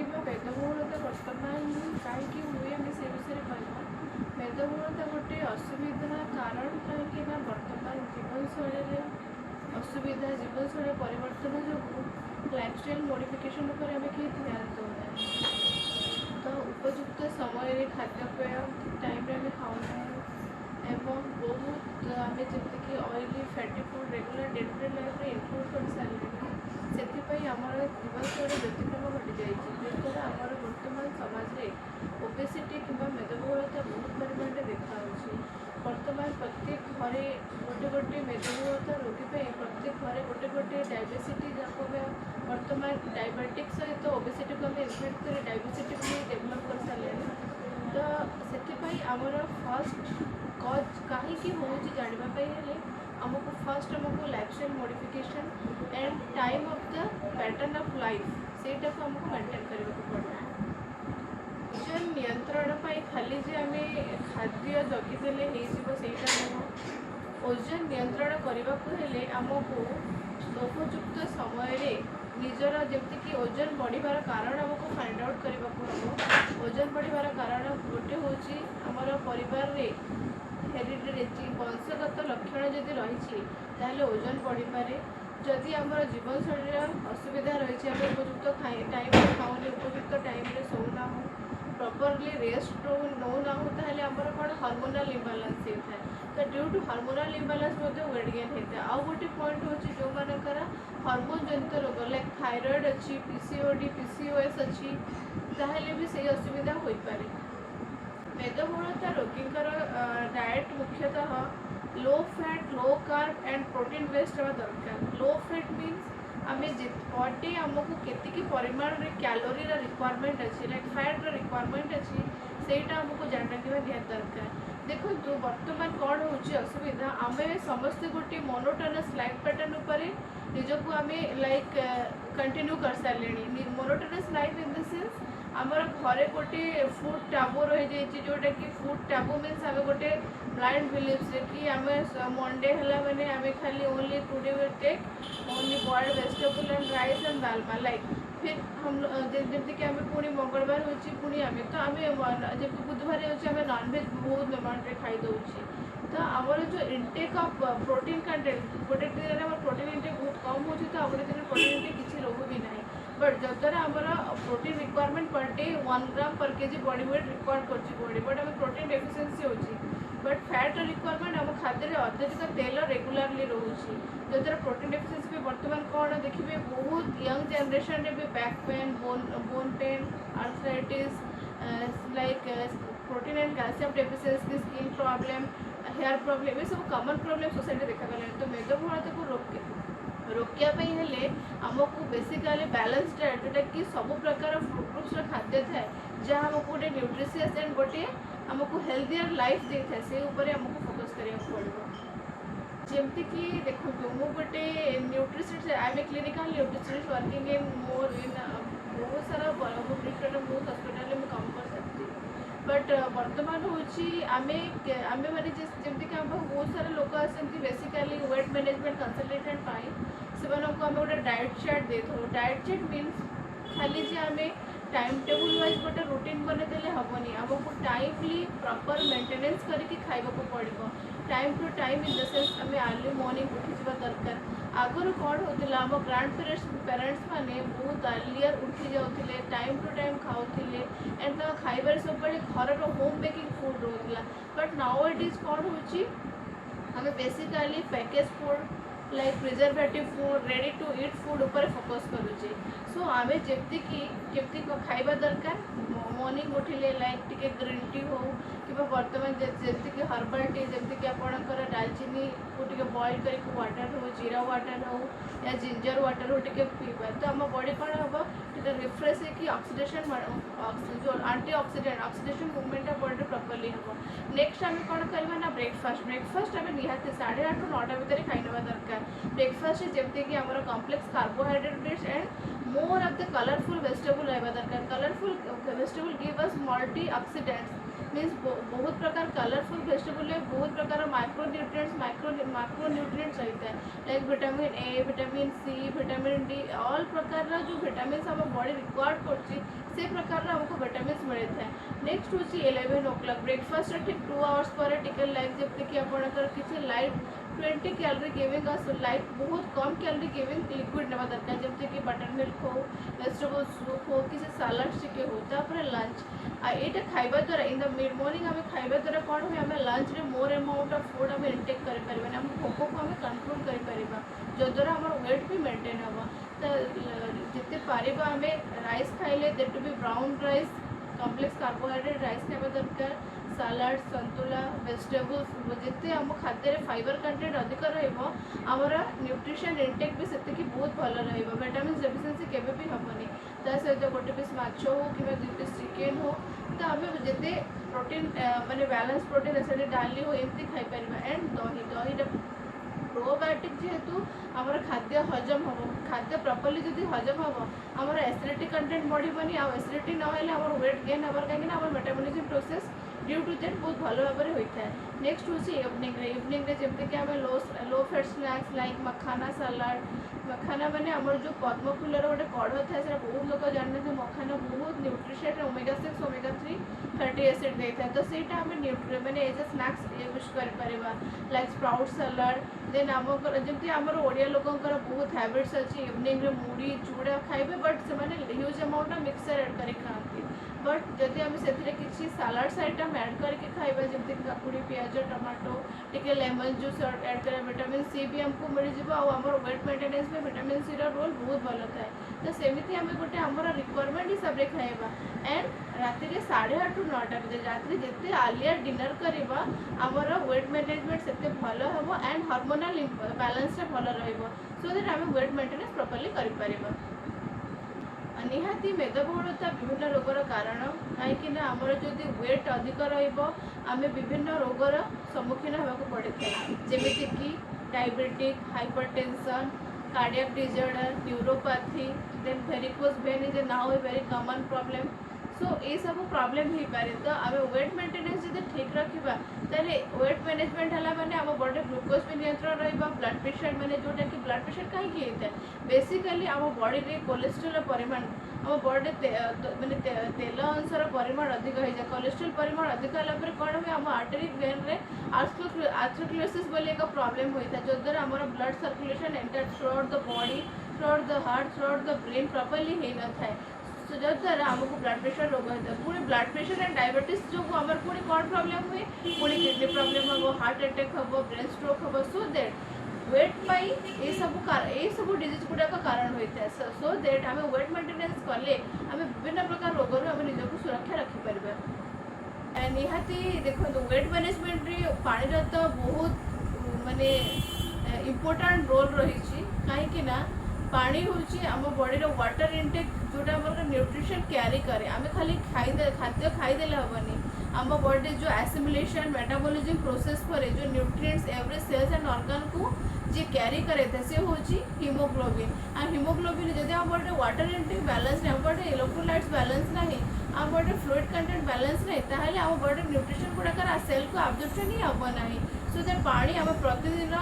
କହିବା ମେଦବହୁଳତା ବର୍ତ୍ତମାନ କାହିଁକି ହୁଏ ଆମେ ସେ ବିଷୟରେ କହିବା। ମେଦବହୁଳତା ଗୋଟେ ଅସୁବିଧା କାରଣ କାହିଁକି ନା ବର୍ତ୍ତମାନ ଜୀବନଶୈଳୀରେ ଅସୁବିଧା ଜୀବନଶୈଳୀ ପରିବର୍ତ୍ତନ ଯୋଗୁଁ ଲାଇଫଷ୍ଟାଇଲ୍ ମୋଡ଼ିଫିକେସନ୍ ଉପରେ ଆମେ କେହି ଧ୍ୟାନ ଦେଉନାହିଁ। ତ ଉପଯୁକ୍ତ ସମୟରେ ଖାଦ୍ୟପେୟ ଠିକ୍ ଟାଇମ୍ରେ ଆମେ ଖାଉନାହିଁ ଏବଂ ବହୁତ ଆମେ ଯେମିତିକି oily fatty food regular day to day ଲାଇଫ୍ରେ ଇନକ୍ଲୁଡ଼ କରିସାରିଲେଣି। ସେଥିପାଇଁ ଆମର ଜୀବନଶୈଳୀ ବ୍ୟତିକ୍ରମ ଘଟିଯାଇଛି, ଯଦ୍ୱାରା ଆମର ବର୍ତ୍ତମାନ ସମାଜରେ ଓବେସିଟି କିମ୍ବା ମେଦବହୁଳତା ବହୁତ ପରିମାଣରେ ଦେଖାଯାଉଛି। ବର୍ତ୍ତମାନ ପ୍ରତ୍ୟେକ ଘରେ ଗୋଟେ ମେଦବହୁଳତା ରୋଗୀ ପାଇଁ ପ୍ରତ୍ୟେକ ଘରେ ଗୋଟେ ଡାଇବେସିଟି ଯାକ ବର୍ତ୍ତମାନ ଡାଇବେଟିକ୍ ସହିତ ଓବେସିଟିକୁ ଆମେ ଇନକ୍ଲୁଡ଼ କରି ଡାଇବେସିଟିକୁ ବି ଡେଭଲପ୍ କରିସାରିଲେଣି। ତ ସେଥିପାଇଁ ଆମର ଫାର୍ଷ୍ଟ କଜ୍ କାହିଁକି ହେଉଛି ଜାଣିବା ପାଇଁ ହେଲେ ଆମକୁ lifestyle modification and time of the pattern of life ସେଇଟାକୁ ଆମକୁ ମେଣ୍ଟେନ୍ କରିବାକୁ ପଡ଼ିବ। ଓଜନ ନିୟନ୍ତ୍ରଣ ପାଇଁ ଖାଲି ଯେ ଆମେ ଖାଦ୍ୟ ଜଗିଦେଲେ ହେଇଯିବ ସେଇଟା ନୁହଁ। ଓଜନ ନିୟନ୍ତ୍ରଣ କରିବାକୁ ହେଲେ ଆମକୁ ଉପଯୁକ୍ତ ସମୟରେ ନିଜର ଯେମିତିକି ଓଜନ ବଢ଼ିବାର କାରଣ ଆମକୁ ଫାଇଣ୍ଡ ଆଉଟ୍ କରିବାକୁ ହେବ। ଓଜନ ବଢ଼ିବାର କାରଣ ଗୋଟେ ହେଉଛି ଆମର ପରିବାରରେ ହେରିଡିଟି ବଂଶଗତ ଲକ୍ଷଣ ଯଦି ରହିଛି ତାହେଲେ ଓଜନ ବଢ଼ିପାରେ। जदि आमर जीवनशैली असुविधा रही है उपयुक्त टाइम खाऊनी उपयुक्त टाइम शोना प्रॉपरली रेस्ट नौना ताहले आमर कौन हार्मोनल इम्बालांस होता है। तो due to hormonal imbalance weight gain होता है। आउ गोटे पॉइंट हूँ जो मानकर हार्मोन जनित रोग लाइक थायराइड अच्छी पीसीओडी पीसीओएस अच्छी ताहले भी सही असुविधा हो पारे। मेदबहुलता रोगींकर डाएट मुख्यतः low fat low carb and protein based हवा दरकार। लो फैट मीन्स आम बॉडी आमको केतिकी परिमाण रे कैलोरी रिक्वायरमेंट अच्छी लाइक फैट रिक्वायरमेंट अच्छी सेटा आमको जान रखा निहात दरकार। देखो बर्तमान कौन हो असुविधा आम समस्ते गोटे मोनोटोनस लाइफ पैटर्न उपर निजक आम लाइक कंटिन्यू कर सारे। Monotonous life in the sense आमर घरे गोटे फूड टाबू रही जाइए जोटा कि फूड टाबू मीन्स आम गोटे ब्लाइंड बिलीव्स कि आम मंडे है मैंने आम खाली only today will take only boiled vegetable and rice and dalma like फिर हम जमीक आम पुणी मंगलवार होनी आम तो आम जमी बुधवार होम नॉनभेज बहुत अमाउंट खाई दौचे। तो आमर जो इनटेक ऑफ प्रोटीन कंटेंट गोटे दिन में प्रोटीन इनटेक बहुत कम हो तो गोटे दिन प्रोटीन इनटेक किसी रोग भी ना बट जद्वारा आमर प्रोटीन रिक्वायरमेंट पर डे 1 ग्राम पर केजी बॉडी वेट रिक्वायर कर बॉडी बट आम प्रोटीन डेफिशिएंसी होची बट फैट रिक्वायरमेंट आम खाद्य अत्यधिक तेल रेगुलारली रोचे जद्वारा प्रोटीन डेफिशिएंसी भी बर्तमान कौन देखिए बहुत यंग जेनरेशन भी back pain bone pain arthritis like protein and calcium deficiency skin problem hair problem ये सब कॉमन प्रॉब्लम सोसाइटी देखा गला। तो मेदबहुलता को रोकने हेले आमको बेसिकली बैलेंस डाइट जोटा कि सब प्रकार फ्रूट ग्रुप्स खाद्य थाए जहाँ आमको गोटे न्यूट्रिशियस एंड गोटे आमको हेल्दियर लाइफ दे था से ऊपर आमको फोकस करिया पड़ो। जमती कि देखो मु गोटे nutritionist I am a clinical nutritionist working in more in बहुत सारा भुवनेश्वर बहुत हस्पिटाल में काम कर सकती बट वर्तमान हूँ आम मैंने जमीक बहुत सारा लोग आसती बेसिकली वेट मैनेजमेंट कंसल्टेंट से आम गोटे डाएट चार्ट दे थो। डाएट चार्ट मीन्स खाली जे आम टाइम टेबुल वाइज गोटे रूटीन बनईदे हेनी आमको टाइमली प्रॉपर मेंटेनेंस करके खाइबा पड़ो। Time to time in the sense आम अर्ली मॉर्निंग उठी जावा दरकार। आगुरी कौन होता आम ग्रांड पेरेंट्स मैंने बहुत अर्लियर उठी जाते टाइम टू टाइम खाऊले एंड खाइबार सब घर होम मेकिंग फूड रोला बट नाउ इट इज कौन हो आम basically package food like preservative food ready to eat food ऊपर फोकस करुचे। सो आम जमती खाइबा दरकार मॉर्निंग उठिले लाइक टिके ग्रीन टी हो कि बर्तमान जमीक हर्बल टी जमीक आपणकर डालचीनी को टे बॉइल करके वाटर हो जीरा वाटर हो या जिंजर वाटर हो टे पीवा तो आम बॉडी कौन हम रिफ्रेश होगी ऑक्सीडेशन जो aunty oxidation movement body properly हम। नेक्स्ट आम कौन करवा ना ब्रेकफास्ट आम निहाती 8:30 to 9 भितर खाई ना दरकार। ब्रेकफास्ट जमीक आम complex carbohydrate rich and more of the colourful vegetable रहा दरकार। Colourful vegetable give us multi oxidants means बहुत प्रकार कलरफुल वेजिटेबल में बहुत प्रकार माइक्रोन्यूट्रिएंट्स माइक्रोन्यूट्रिएंट्स रहता है like vitamin A, vitamin C, vitamin D, all प्रकार जो विटामिन आम बॉडी रिक्वायर्ड करछि से प्रकार हमको विटामिन मिलता है। नेक्स्ट हूँ 11 ओ क्लॉक ब्रेकफास्ट ठीक 2 आवर्स पर टिके लाइक जब कि आपंकर किसी लाइट 20 कैलोरी गिविंग लाइक बहुत कम कैलोरी गिविंग लिक्विड नेवा दरकार जमती कि बटर मिल्क हो, वेजिटेबल सूप हो, किसी सालाड्स टिके हो, तापर लंच यहाँ खाइबा द्वारा इन द मिड मॉर्निंग आम खाइबा द्वारा कौन हुए आम लंच रे मोर अमाउंट ऑफ फूड आम इनटेक करें आम भोक को आम कंट्रोल करें जो द्वारा आम वेट भी मेंटेन हम तो जिते पार आम राइस खाइले that to be brown rice complex carbohydrate rice खाइबा दरकार सालाड संतुला वेजिटेबल्स जिते आम खाद्य फाइबर कंटेंट अधिक रमर न्यूट्रिशन इनटेक भी से बहुत भल विटामिन डेफिशिएंसी केबे भी हेनी ता सहित गोटे पीस माछ हो कि 2 पीस चिकेन हो तो आम जिते प्रोटीन माने बैलेंस प्रोटीन से डाली हो एमती खाईपर एंड दही दहीटा प्रोबायोटिक जेहेतु आमर खाद्य हजम हम खाद्य प्रॉपर्ली जदि हजम हम आमर एसिडिटी कंटेंट बढ़िबनी आ एसिडिटी नहले आमर वेट गेन हबार कहीं आमर metabolism process due to that बहुत भल भाव होता है। नेक्स्ट हूँ इवनिंग जमती कि आम लो फैट स्नैक्स लाइक मखाना सालाड मखाना माने आमर जो पद्म फूलर गोटे कढ़ था बहुत लोग जानते मखाना बहुत nutrition omega 6 omega 3 fatty acid देता है तो सहीटा आम मैंने एज ए स्नैक्स यूज कर लाइक स्प्राउट सालाड देन आम जमी आमर ओडिया लोकंर बहुत हैबिट्स अच्छी इवनिंग मुड़ी चूड़ा खाइबे बट से ह्यूज अमाउंट मिक्सचर एड कर खाती बट जदि आम से किसी सालाड्स आइटम एड करके खाइबा जमी काकुड़ी पियाज टमाटो टिके लेमन जूस एड कर विटामिन सी भी हमको मिल जाव आमर वेट मेंटेनेंस में विटामिन सी रोल बहुत भल थाए तो सेमती आम गोटे आमर रिक्वायरमेंट हिसाब से खाइबा एंड राति 8:30 टू 9टा राति जिते आलिया डिनर करवा आमर वेट मैनेजमेंट से भल हम एंड हार्मोनल बैलेंस भल सो दैट आम वेट मेंटेनेंस प्रॉपर्ली करें। निहाती मेदबहुलता विभिन्न रोगर कारण कहीं आमर जदि वेट अधिक रमें विभिन्न रोगर सम्मुखीन होगा पड़े जमीती कि diabetic hypertension cardiac disorder neuropathy then varicose vein is a now a very common problem so ये सब प्रॉब्लम हो पारे तो आम वेट मेंटेनेंस जब ठीक रखा ताले वेट मैनेजमेंट है माने आम बॉडी ग्लूकोज भी नियंत्रण रहा ब्लड प्रेशर माने जोटा कि ब्लड प्रेशर कहीं होता है बेसिकली आम बॉडी रे कोलेस्ट्रोल परिमाण आम बॉडी माने तेल अंशर परिमाण अधिक हो जाए कोलेस्ट्रोल परिमाण अधिक है कौन हुए आम आर्टरी वेन रे आर्थ्रोक्लेरोसिस बोली एक प्रॉब्लम होता है जो द्वारा आम blood circulation enter through out the body through out the heart through out the brain properly हो न था तो जद्वारा आमको ब्लड प्रेशर रोग होता है पुणी ब्लड प्रेशर एंड डायबिटीज जो आम पुणी कौन प्रॉब्लम हुए पुणी किडनी प्रॉब्लम हम हार्ट अटैक हम ब्रेन स्ट्रोक हम सो दैट वेट पाई ये सब डिजीज गुड़ाक कारण होता है सो दैट आम वेट मेंटेनेंस कले आम विभिन्न प्रकार रोगर आम निजक सुरक्षा रखिपर निहाती देखो वेट मैनेजमेंट रे पानी तो बहुत माने इम्पोर्टेंट रोल रही कहीं पानी हूँ आम बॉडी वाटर इनटेक जोटा न्यूट्रिशन क्यारी करे आम खाली खाद्य खाईदे हेनी आम बॉडी जो एसिमिलेशन मेटाबॉलिज्म प्रोसेस करे जो nutrients every cells and organ को जी क्यारी करे सी हूँ हीमोग्लोबिन आ हीमोग्लोबिन जब आम बॉडी वाटर इनटेक बैलेंस नहीं आम बॉडी इलेक्ट्रोलाइट्स बैलेंस नहीं आम बॉडी फ्लूइड कंटेंट बैलेंस नहीं ताहले आम बॉडी न्यूट्रिशन गुड़ाक सेल को अब्जॉर्प्शन ही हम नहीं सो दैट पानी आम प्रतिदिन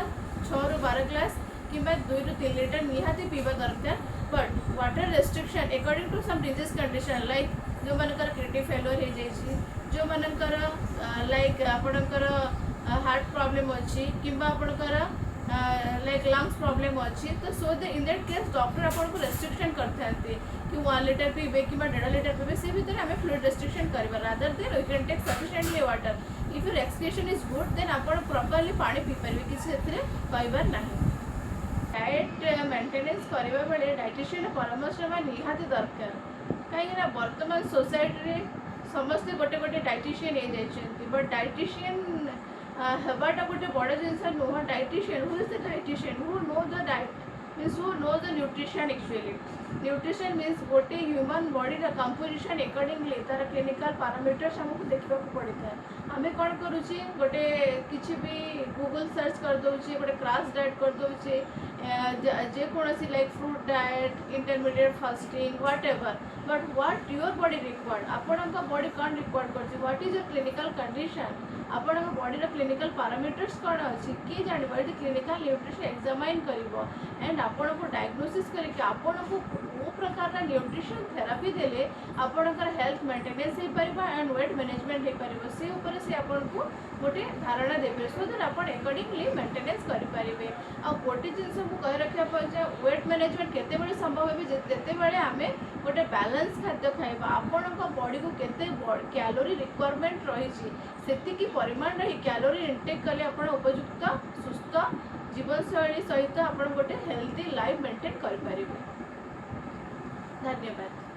6 ରୁ 12 ग्लास कि 2 ରୁ 3 लीटर निहाती पीवा दरकार but water restriction according to some disease condition like जो मनकर किडनी फेलियर हो जाए जो मनकर लाइक आपणकर हार्ट प्रॉब्लम अच्छी कि आपणकर लाइक लंग्स प्रॉब्लम अच्छी तो so they in that case doctor आपको रेस्ट्रिक्शन करते कि 1 लीटर पीबे कि 1.5 लीटर पीबे से भितर आम फ्लूइड रेस्ट्रिक्शन करवा rather than we can take sufficiently water if your excretion is good then आप प्रॉपर्ली पानी पी पारे किसी पाइबार नहीं डाएट मेंटेनेंस करने बेले डाइटिशियन परामर्श निहाती दरकार कहीं वर्तमान सोसाइटी रे समस्ते गोटे गोटे डाइटिशियन हो जाइए बट डाइटिशियन हवाटा गोटे बड़ जिनस नुह dietitian who is the dietitian who know the diet means who know the nutrition actually nutrition means गोटे ह्यूमन बॉडी कंपोजिशन अकॉर्डिंगली तार क्लिनिकल पैरामीटर्स हमको देखा पड़ता है आमे कौन करुचे गोटे किसी भी गूगल सर्च कर दौचे गोटे क्रैश डाइट कर दौचे जेकोसी like fruit diet intermediate fasting whatever but what your body required आपण बॉडी कौन रिक्वायर्ड कर what is your clinical condition आपण बॉडी क्लिनिकल पैरामीटर्स कौन अच्छी किए जान क्लिनिकल न्यूट्रिशन एग्जामाइन कर एंड आपण को डायग्नोसिस करके आपण को वो प्रकार न्यूट्रिशन थेरापी देले आपणकर हेल्थ मेंटेनेंस हो पार एंड वेट मैनेजमेंट हो पार से ऊपर से आपन को गोटे धारणा देवे सो दैट आप एकॉर्डिंगली मेंटेनेंस करेंगे आ गोटे जिनस मुझे कही रखा वेट मैनेजमेंट केते संभव है जिते आम गोटे बैलेंस खाद्य खाइबा आपण बॉडी को केते कैलोरी रिक्वायरमेंट रही से परिमाण रही कैलोरी इंटेक कले आप उपयुक्त सुस्थ जीवनशैली सहित आप गोटे हेल्दी लाइफ मेंटेन करें। धन्यवाद।